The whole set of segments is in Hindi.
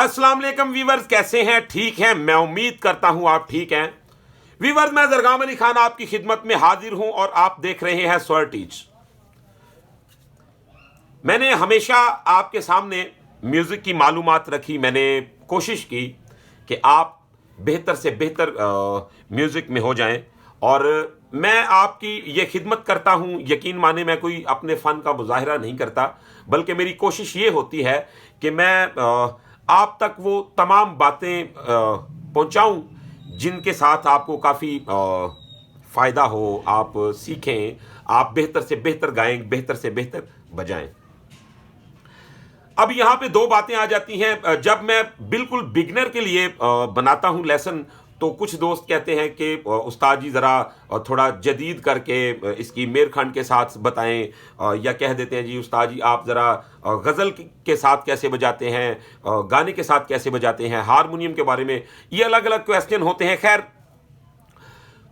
अस्सलाम वालेकुम व्यूवर्स, कैसे हैं? ठीक हैं? मैं उम्मीद करता हूं आप ठीक हैं। व्यूवर्स, मैं जरगाम अली खान आपकी खिदमत में हाजिर हूं और आप देख रहे हैं स्वर टीच। मैंने हमेशा आपके सामने म्यूजिक की मालूमात रखी। मैंने कोशिश की कि आप बेहतर से बेहतर म्यूजिक में हो जाएं और मैं आपकी ये खिदमत करता हूं। यकीन माने, मैं कोई अपने फ़न का मुजाहिरा नहीं करता, बल्कि मेरी कोशिश ये होती है कि मैं आप तक वो तमाम बातें पहुंचाऊं जिनके साथ आपको काफ़ी फ़ायदा हो, आप सीखें, आप बेहतर से बेहतर गाएं, बेहतर से बेहतर बजाएं। अब यहां पे दो बातें आ जाती हैं। जब मैं बिल्कुल बिगनर के लिए बनाता हूं लेसन, तो कुछ दोस्त कहते हैं कि उस्ताद जी ज़रा थोड़ा जदीद करके इसकी मेरखंड के साथ बताएं, या कह देते हैं जी उस्ताद जी आप ज़रा गज़ल के साथ कैसे बजाते हैं, गाने के साथ कैसे बजाते हैं, हारमोनियम के बारे में। ये अलग अलग क्वेश्चन होते हैं। खैर,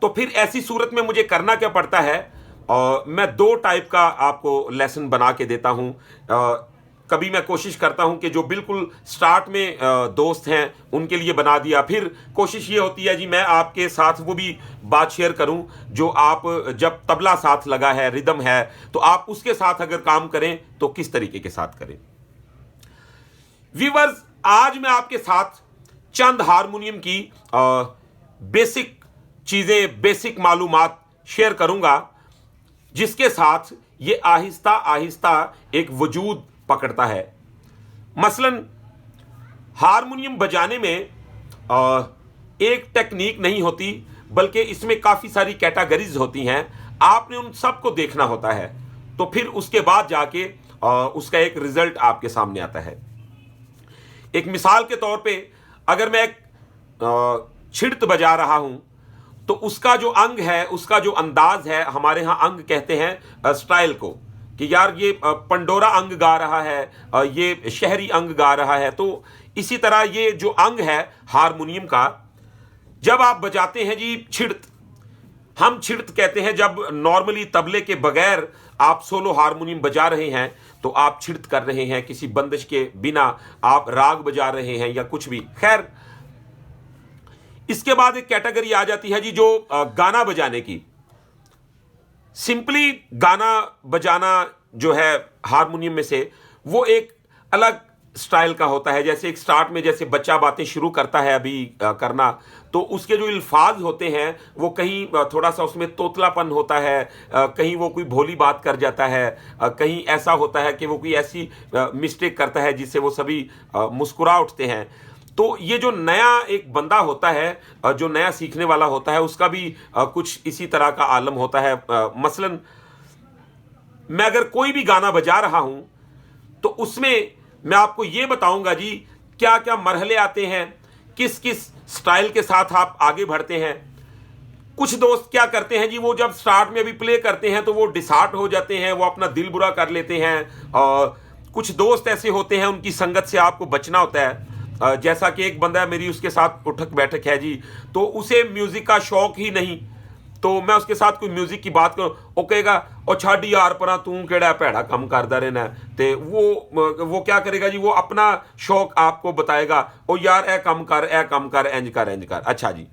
तो फिर ऐसी सूरत में मुझे करना क्या पड़ता है, मैं दो टाइप का आपको लेसन बना के देता हूँ। कभी मैं कोशिश करता हूं कि जो बिल्कुल स्टार्ट में दोस्त हैं उनके लिए बना दिया। फिर कोशिश ये होती है जी मैं आपके साथ वो भी बात शेयर करूं जो आप जब तबला साथ लगा है, रिदम है, तो आप उसके साथ अगर काम करें तो किस तरीके के साथ करें। व्यूअर्स, आज मैं आपके साथ चंद हारमोनियम की बेसिक चीज़ें, बेसिक मालूमात शेयर करूंगा जिसके साथ ये आहिस्ता आहिस्ता एक वजूद पकड़ता है। मसलन हारमोनियम बजाने में एक टेक्निक नहीं होती, बल्कि इसमें काफ़ी सारी कैटेगरीज होती हैं। आपने उन सब को देखना होता है, तो फिर उसके बाद जाके उसका एक रिजल्ट आपके सामने आता है। एक मिसाल के तौर पे, अगर मैं एक छिड़त बजा रहा हूं तो उसका जो अंग है, उसका जो अंदाज है, हमारे यहाँ अंग कहते हैं स्टाइल को, कि यार ये पंडोरा अंग गा रहा है, ये शहरी अंग गा रहा है। तो इसी तरह ये जो अंग है हारमोनियम का, जब आप बजाते हैं जी छिड़त, हम छिड़त कहते हैं जब नॉर्मली तबले के बगैर आप सोलो हारमोनियम बजा रहे हैं तो आप छिड़त कर रहे हैं, किसी बंदिश के बिना आप राग बजा रहे हैं या कुछ भी। खैर, इसके बाद एक कैटेगरी आ जाती है जी जो गाना बजाने की। सिंपली गाना बजाना जो है हारमोनियम में से, वो एक अलग स्टाइल का होता है। जैसे एक स्टार्ट में जैसे बच्चा बातें शुरू करता है अभी करना, तो उसके जो अल्फाज होते हैं वो कहीं थोड़ा सा उसमें तोतलापन होता है, कहीं वो कोई भोली बात कर जाता है, कहीं ऐसा होता है कि वो कोई ऐसी मिस्टेक करता है जिससे वो सभी मुस्कुरा उठते हैं। तो ये जो नया एक बंदा होता है, जो नया सीखने वाला होता है, उसका भी कुछ इसी तरह का आलम होता है। मसलन मैं अगर कोई भी गाना बजा रहा हूं तो उसमें मैं आपको ये बताऊंगा जी क्या क्या मरहले आते हैं, किस किस स्टाइल के साथ आप आगे बढ़ते हैं। कुछ दोस्त क्या करते हैं जी, वो जब स्टार्ट में भी प्ले करते हैं तो वो डिसहार्ट हो जाते हैं, वो अपना दिल बुरा कर लेते हैं। और कुछ दोस्त ऐसे होते हैं, उनकी संगत से आपको बचना होता है। जैसा कि एक बंदा है, मेरी उसके साथ उठक बैठक है जी, तो उसे म्यूजिक का शौक ही नहीं, तो मैं उसके साथ कोई म्यूजिक की बात करूं, वो कहेगा ओ छाड़ी यार परा तू केड़ा भैड़ा कम करदा रहना। तो वो क्या करेगा जी, वो अपना शौक आपको बताएगा, ओ यार ए कम कर, ए कम कर, इंज कर, इंज कर। अच्छा जी,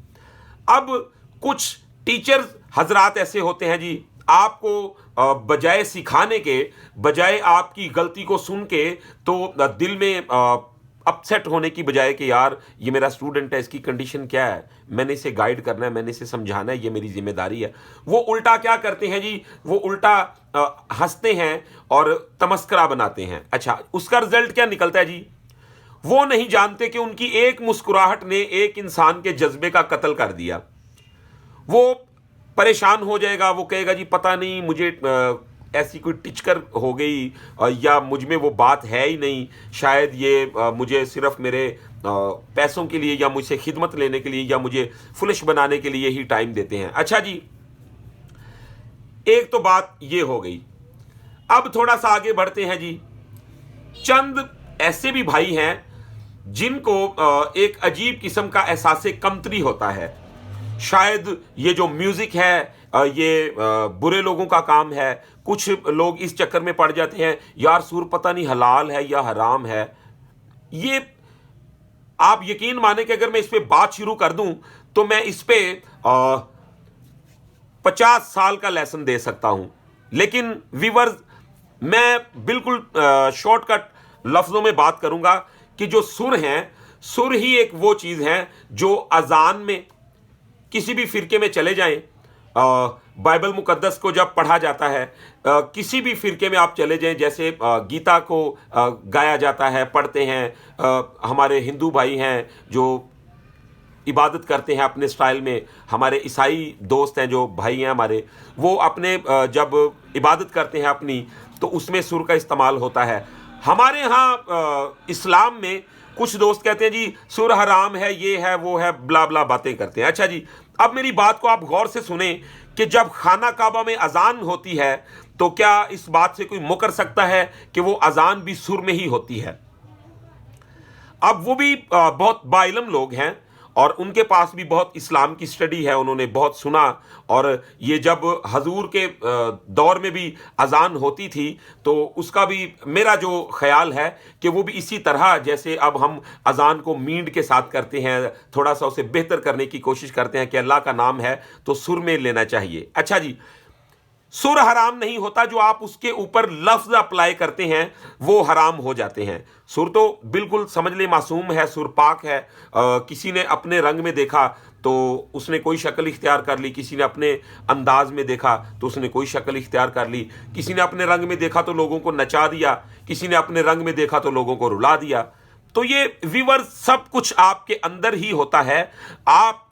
अब कुछ टीचर्स हजरात ऐसे होते हैं जी, आपको बजाय सिखाने के, बजाय आपकी गलती को सुन के तो दिल में अपसेट होने की बजाय कि यार ये मेरा स्टूडेंट है, इसकी कंडीशन क्या है, मैंने इसे गाइड करना है, मैंने इसे समझाना है, ये मेरी जिम्मेदारी है, वो उल्टा क्या करते हैं जी, वो उल्टा हंसते हैं और तमस्करा बनाते हैं। अच्छा, उसका रिजल्ट क्या निकलता है जी, वो नहीं जानते कि उनकी एक मुस्कुराहट ने एक इंसान के जज्बे का कत्ल कर दिया। वो परेशान हो जाएगा, वो कहेगा जी पता नहीं मुझे ऐसी कोई टिचकर हो गई, या मुझ में वो बात है ही नहीं, शायद ये मुझे सिर्फ मेरे पैसों के लिए या मुझसे खिदमत लेने के लिए या मुझे फुलिश बनाने के लिए ही टाइम देते हैं। अच्छा जी, एक तो बात ये हो गई। अब थोड़ा सा आगे बढ़ते हैं जी। चंद ऐसे भी भाई हैं जिनको एक अजीब किस्म का एहसास कमतरी होता है। शायद ये जो म्यूजिक है ये बुरे लोगों का काम है। कुछ लोग इस चक्कर में पड़ जाते हैं, यार सुर पता नहीं हलाल है या हराम है। ये आप यकीन माने कि अगर मैं इस पे बात शुरू कर दूं तो मैं इस पे 50 साल का लेसन दे सकता हूं। लेकिन व्यूअर्स, मैं बिल्कुल शॉर्टकट लफ्जों में बात करूंगा कि जो सुर हैं, सुर ही एक वो चीज है जो अजान में, किसी भी फिरके में चले जाएं, बाइबल मुकद्दस को जब पढ़ा जाता है, किसी भी फिरके में आप चले जाएं, जैसे गीता को गाया जाता है, पढ़ते हैं, हमारे हिंदू भाई हैं जो इबादत करते हैं अपने स्टाइल में, हमारे ईसाई दोस्त हैं जो भाई हैं हमारे, वो अपने जब इबादत करते हैं अपनी, तो उसमें सुर का इस्तेमाल होता है। हमारे यहाँ इस्लाम में कुछ दोस्त कहते हैं जी सुर हराम है, ये है वो है, ब्ला ब्ला बातें करते हैं। अच्छा जी, अब मेरी बात को आप गौर से सुने कि जब खाना काबा में अजान होती है तो क्या इस बात से कोई मुकर सकता है कि वो अजान भी सुर में ही होती है? अब वो भी बहुत बाइलम लोग हैं और उनके पास भी बहुत इस्लाम की स्टडी है, उन्होंने बहुत सुना। और ये जब हजूर के दौर में भी अजान होती थी तो उसका भी मेरा जो ख्याल है कि वो भी इसी तरह, जैसे अब हम अजान को मींड के साथ करते हैं, थोड़ा सा उसे बेहतर करने की कोशिश करते हैं कि अल्लाह का नाम है तो सुर में लेना चाहिए। अच्छा जी, सुर हराम नहीं होता, जो आप उसके ऊपर लफ्ज अप्लाई करते हैं वो हराम हो जाते हैं। सुर तो बिल्कुल समझ ले मासूम है, सुर पाक है। किसी ने अपने रंग में देखा तो उसने कोई शक्ल इख्तियार कर ली, किसी ने अपने अंदाज में देखा तो उसने कोई शक्ल इख्तियार कर ली, किसी ने अपने रंग में देखा तो लोगों को नचा दिया, किसी ने अपने रंग में देखा तो लोगों को रुला दिया। तो ये व्यूअर सब कुछ आपके अंदर ही होता है। आप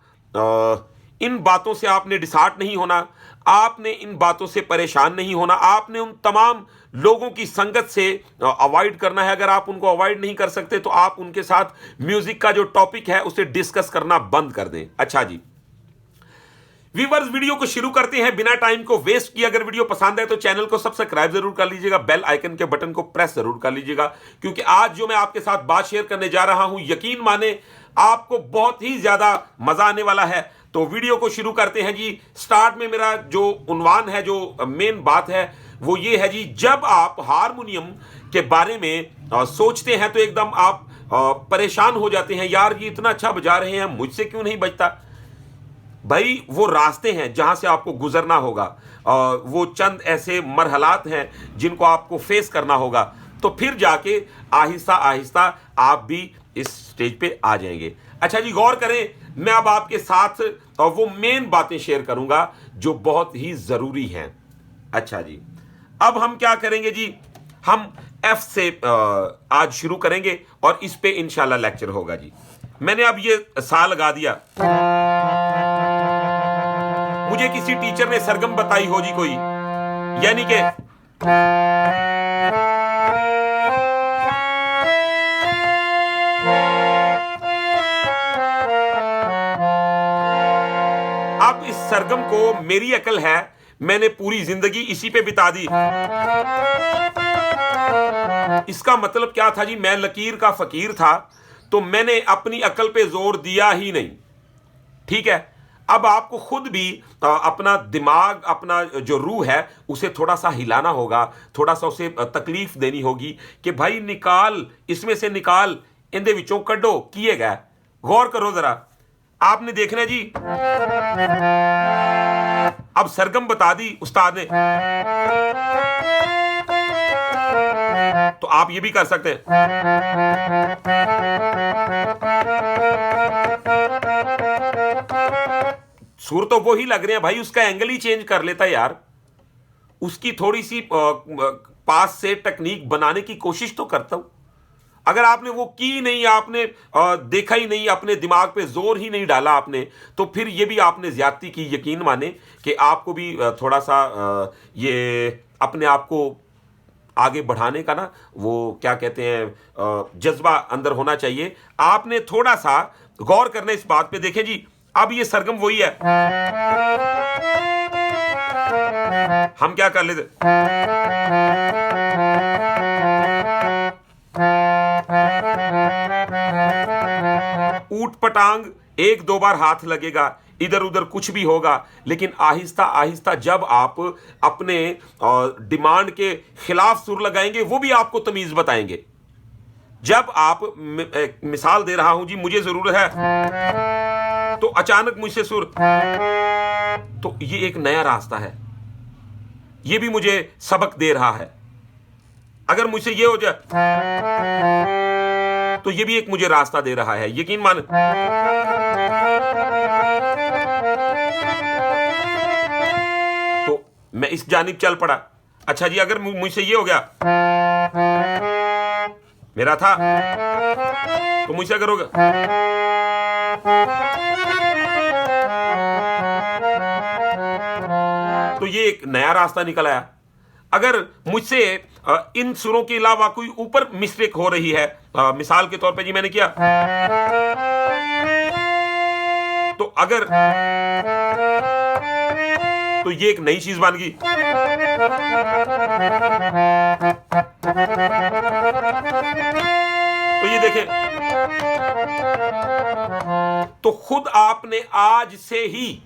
इन बातों से आपने डिसार्ट नहीं होना, आपने इन बातों से परेशान नहीं होना, आपने उन तमाम लोगों की संगत से अवॉइड करना है। अगर आप उनको अवॉइड नहीं कर सकते तो आप उनके साथ म्यूजिक का जो टॉपिक है उसे डिस्कस करना बंद कर दें। अच्छा जी व्यूअर्स, वीडियो को शुरू करते हैं बिना टाइम को वेस्ट किए। अगर वीडियो पसंद है तो चैनल को सब्सक्राइब जरूर कर लीजिएगा, बेल आइकन के बटन को प्रेस जरूर कर लीजिएगा, क्योंकि आज जो मैं आपके साथ बात शेयर करने जा रहा हूं, यकीन माने आपको बहुत ही ज्यादा मजा आने वाला है। तो वीडियो को शुरू करते हैं जी। स्टार्ट में मेरा जो उन्वान है, जो मेन बात है वो ये है जी, जब आप हारमोनियम के बारे में सोचते हैं तो एकदम आप परेशान हो जाते हैं, यार ये इतना अच्छा बजा रहे हैं, मुझसे क्यों नहीं बजता। भाई वो रास्ते हैं जहां से आपको गुजरना होगा, वो चंद ऐसे मरहलात हैं जिनको आपको फेस करना होगा, तो फिर जाके आहिस्ता आहिस्ता आप भी इस स्टेज पे आ जाएंगे। अच्छा जी, गौर करें, मैं अब आपके साथ वो मेन बातें शेयर करूंगा जो बहुत ही जरूरी हैं। अच्छा जी, अब हम क्या करेंगे जी, हम एफ से आज शुरू करेंगे और इस पे इंशाल्लाह लेक्चर होगा जी। मैंने अब ये सा लगा दिया, मुझे किसी टीचर ने सरगम बताई हो जी कोई, यानी कि अब इस सरगम को मेरी अकल है, मैंने पूरी जिंदगी इसी पे बिता दी। इसका मतलब क्या था जी, मैं लकीर का फकीर था तो मैंने अपनी अकल पे जोर दिया ही नहीं। ठीक है, अब आपको खुद भी अपना दिमाग, अपना जो रूह है उसे थोड़ा सा हिलाना होगा, थोड़ा सा उसे तकलीफ देनी होगी कि भाई निकाल, इसमें से निकाल, इंदे विचों कड्डो किए गए। गौर करो जरा, आपने देखना जी, अब सरगम बता दी उस्ताद ने, तो आप ये भी कर सकते हैं। सुर तो वो ही लग रहे हैं भाई, उसका एंगल ही चेंज कर लेता है यार, उसकी थोड़ी सी पास से टेक्निक बनाने की कोशिश तो करता हूं। अगर आपने वो की नहीं, आपने देखा ही नहीं, अपने दिमाग पे जोर ही नहीं डाला आपने, तो फिर ये भी आपने ज्यादती की। यकीन माने कि आपको भी थोड़ा सा ये अपने आप को आगे बढ़ाने का ना, वो क्या कहते हैं, जज्बा अंदर होना चाहिए। आपने थोड़ा सा गौर करना इस बात पे। देखें जी, अब ये सरगम वही है, हम क्या कर लेते, ऊट पटांग, एक दो बार हाथ लगेगा, इधर उधर कुछ भी होगा, लेकिन आहिस्ता आहिस्ता जब आप अपने डिमांड के खिलाफ सुर लगाएंगे, वो भी आपको तमीज बताएंगे। जब आप मिसाल दे रहा हूं जी, मुझे जरूरत है, तो अचानक मुझसे सुर, तो ये एक नया रास्ता है, ये भी मुझे सबक दे रहा है। अगर मुझसे ये हो जाए तो ये भी एक मुझे रास्ता दे रहा है, यकीन मान। तो मैं इस जानिब चल पड़ा। अच्छा जी, अगर मुझसे ये हो गया, मेरा था, तो मुझसे अगर होगा, तो ये एक नया रास्ता निकल आया। अगर मुझसे इन सुरों के अलावा कोई ऊपर मिस्टेक हो रही है, मिसाल के तौर पे जी मैंने किया, तो अगर, तो ये एक नई चीज बन गई। तो ये देखें, तो खुद आपने आज से ही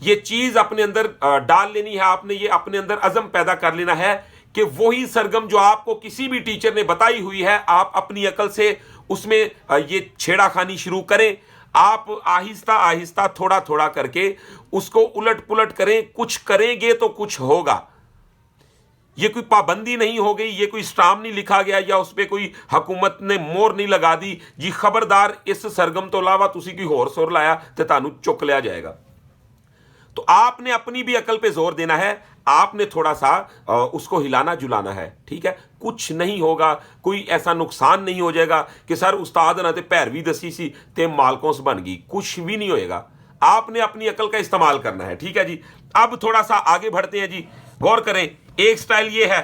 ये चीज अपने अंदर डाल लेनी है। आपने ये अपने अंदर अज़म पैदा कर लेना है कि वही सरगम जो आपको किसी भी टीचर ने बताई हुई है, आप अपनी अकल से उसमें ये छेड़ाखानी शुरू करें। आप आहिस्ता आहिस्ता थोड़ा थोड़ा करके उसको उलट पुलट करें। कुछ करेंगे तो कुछ होगा। ये कोई पाबंदी नहीं हो गई, ये कोई स्टाम्प नहीं लिखा गया, या उस पर कोई हुकूमत ने मोहर नहीं लगा दी जी खबरदार इस सरगम तो अलावा तुसी कोई होर सुर लाया तो तानू चुक लिया जाएगा। तो आपने अपनी भी अकल पे जोर देना है, आपने थोड़ा सा उसको हिलाना जुलाना है, ठीक है। कुछ नहीं होगा, कोई ऐसा नुकसान नहीं हो जाएगा कि सर उस्ताद ना ते पैरवी दसी सी ते मालकों से बन गई, कुछ भी नहीं होएगा। आपने अपनी अकल का इस्तेमाल करना है, ठीक है जी। अब थोड़ा सा आगे बढ़ते हैं जी, गौर करें। एक स्टाइल ये है,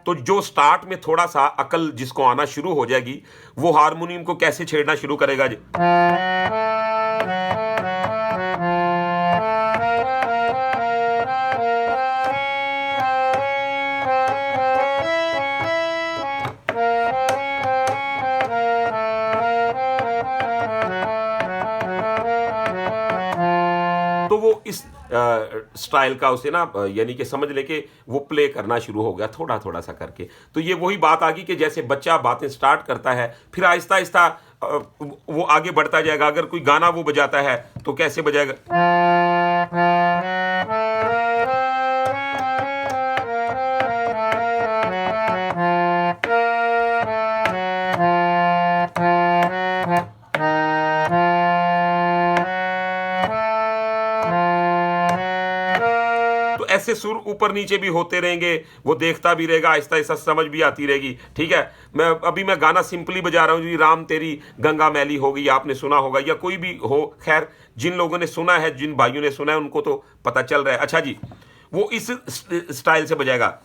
तो जो स्टार्ट में थोड़ा सा अकल जिसको आना शुरू हो जाएगी, वो हारमोनियम को कैसे छेड़ना शुरू करेगा जी। तो वो इस स्टाइल का उसे ना यानी कि समझ ले कि वो प्ले करना शुरू हो गया थोड़ा थोड़ा सा करके। तो ये वही बात आ गई कि जैसे बच्चा बातें स्टार्ट करता है, फिर आहिस्ता आहिस्ता वो आगे बढ़ता जाएगा। अगर कोई गाना वो बजाता है तो कैसे बजाएगा, ऐसे सुर ऊपर नीचे भी होते रहेंगे, वो देखता भी रहेगा, आहिस्ता आहिस्ता समझ भी आती रहेगी, ठीक है। मैं गाना सिंपली बजा रहा हूँ जी, राम तेरी गंगा मैली हो गई, आपने सुना होगा, या कोई भी हो, खैर जिन लोगों ने सुना है, जिन भाइयों ने सुना है उनको तो पता चल रहा है। अच्छा जी, वो इस स्टाइल से बजाएगा,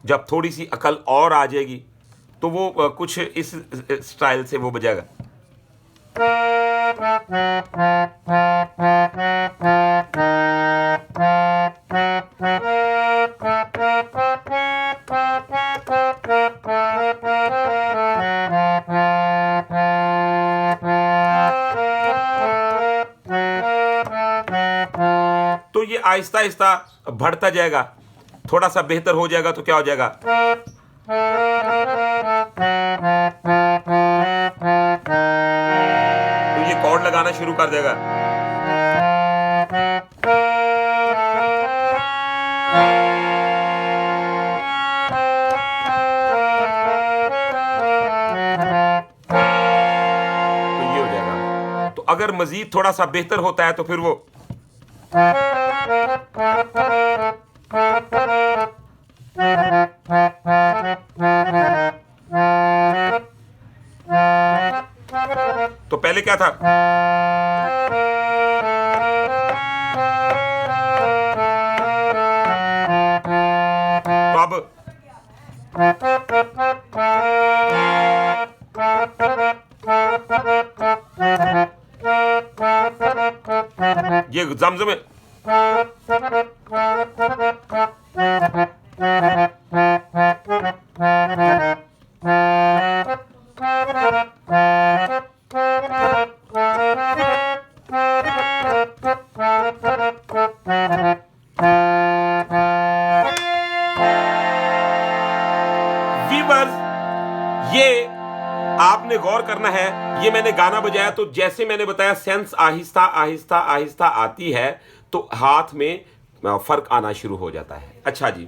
जब थोड़ी सी अकल और आ जाएगी तो वो कुछ इस स्टाइल से वो बजाएगा। तो ये आहिस्ता आहिस्ता बढ़ता जाएगा, थोड़ा सा बेहतर हो जाएगा तो क्या हो जाएगा, तो ये कॉर्ड लगाना शुरू कर देगा। तो ये हो जाएगा। तो अगर मजीद थोड़ा सा बेहतर होता है तो फिर वो तो पहले क्या था, तो अब ये जमजमे वीवर्स, ये आपने गौर करना है। ये मैंने गाना बजाया तो जैसे मैंने बताया सेंस आहिस्ता आहिस्ता आहिस्ता आती है तो हाथ में फर्क आना शुरू हो जाता है। अच्छा जी,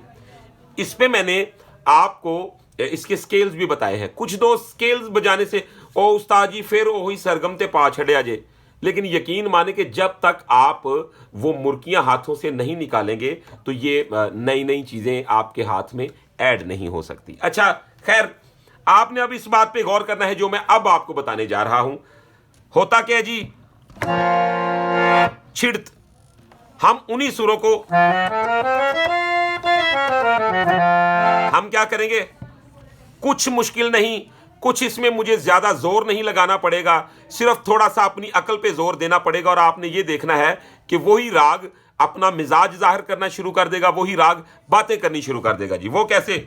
इस पे मैंने आपको इसके स्केल्स भी बताए हैं। कुछ दो स्केल्स बजाने से ओ उस्ताद जी फिर वही सरगम ते पा छड़े जे, लेकिन यकीन माने कि जब तक आप वो मुर्कियां हाथों से नहीं निकालेंगे तो ये नई नई चीजें आपके हाथ में ऐड नहीं हो सकती। अच्छा खैर, आपने अब इस बात पे गौर करना है जो मैं अब आपको बताने जा रहा हूं। होता क्या जी, छिड़त, हम उन्हीं सुरों को हम क्या करेंगे, कुछ मुश्किल नहीं, कुछ इसमें मुझे ज्यादा जोर नहीं लगाना पड़ेगा, सिर्फ थोड़ा सा अपनी अकल पे जोर देना पड़ेगा और आपने ये देखना है कि वही राग अपना मिजाज जाहिर करना शुरू कर देगा, वही राग बातें करनी शुरू कर देगा जी। वो कैसे?